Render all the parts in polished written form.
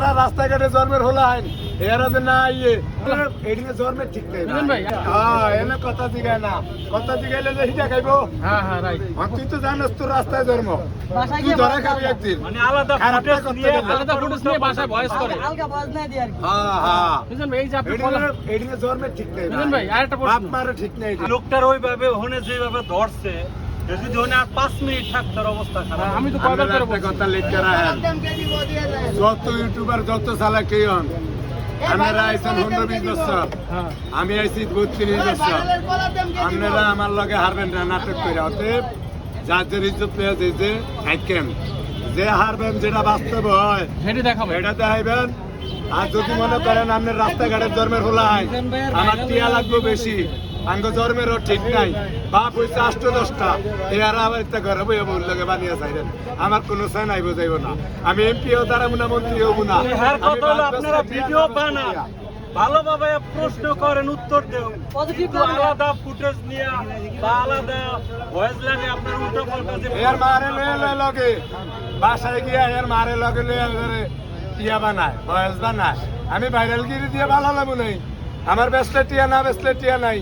যারা রাস্তাঘাটে জন্মের হলো আইন এরা যে না ইয়ে এদিকে জন্মের ঠিক নেই হ্যাঁ এনে কথা জিগায় না কথা জিগাইলে যে হিটা খাইবো হ্যাঁ হ্যাঁ রাইট তুই তো জানোস তোর রাস্তায় জন্ম তুই ধরা খাবি একদিন মানে আলাদা ফুটেজ নিয়ে বাসায় ভয়েস করে হালকা বয়স নাই দিয়ে আর কি হ্যাঁ হ্যাঁ বুঝলেন ভাই এই যে আপনি এদিকে জন্মের ঠিক নেই বুঝলেন ভাই আরেকটা বাপ প্রশ্ন মারে ঠিক নেই লোকটার ওইভাবে হনে যেভাবে ধরছে যদি ওনে আর 5 মিনিট থাকতার অবস্থা খারাপ। আমি তো কয়বার করে একটা বলছি কথা লিখতে রাখেন যত ইউটিউবার যত চালাকি হন আপনারা আইছেন 19-20 বছর হ্যাঁ আমি আইছি 32 বছর আপনারা আমার লগে হারবেন না নাটক করে অতএব যাদের ইজ্জত পেয়ে যে থাকেন যে হারবেন যেটা বাস্তব হয় হেঁটে দেখাবো এটা দেখাইবেন আর যদি মনে করেন আপনার রাস্তাঘাটের জন্মের হলো হয় আমার টিয়া লাগবে বেশি আঙ্গ জন্মেরও ঠিক নাই বাপ হইছে 8-10টা এরা আবার একটা ঘরে বইয়ে বউর লগে বানিয়ে চাইলেন আমার কোনো সাই নাই বোঝাইব না আমি এমপিও দাঁড়াবো না মন্ত্রী হবো না ইহার কথা হলো আপনারা ভিডিও বানান ভালোভাবে প্রশ্ন করেন উত্তর দেন পজিটিভ কিন্তু আলাদা ফুটেজ নিয়ে বা আলাদা ভয়েস লাগে আপনার উল্টো পাল্টা যে এর মারে লয়ে লগে বাসায় গিয়া এর মারে লগে লয়ে ধরে ইয়া বানায় বয়স বানায় আমি ভাইরাল গিরি দিয়ে ভালো লাগবো নাই আমার বেসলে টিয়া না বেসলে টিয়া নাই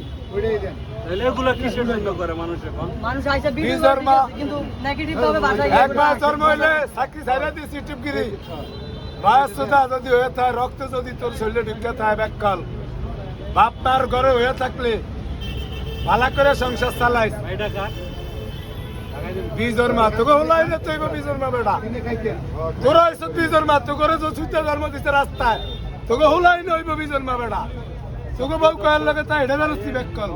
তাহলে এগুলো কিসের জন্য করে মানুষ এখন মানুষ আইসা ভিডিও বিজর মা। কিন্তু নেগেটিভ ভাবে বাসায় গিয়ে একবার জন্ম হইলে চাকরি ছাইরা দিছি টিপগিরি বয়স সুদা যদি হয়ে থাকে রক্ত যদি তোর শরীরে ঢুকে থাকে ব্যাককাল বাপ মার ঘরে হয়ে থাকলে ভালো করে সংসার চালাইস এটা কার বিজর মা তোকে হলাই রে তুই বিজর মা বেটা তোরা এসব বিজর মা তো করে যে ছুটে জন্ম দিছে রাস্তায় তোকে হলাই নইব বিজর মা বেটা তোকে বউ কয়ার লগে তা এটা বেরোচ্ছি ব্যাককাল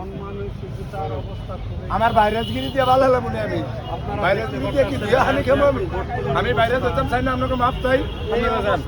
আমার ভাইরাস গিরি দিয়ে ভালো লাগবো না আমি ভাইরাস গিরি দিয়ে কি দিয়ে হানি খেবো আমি ভাইরাস হতাম চাই না আপনাকে মাপ চাই আপনারা যান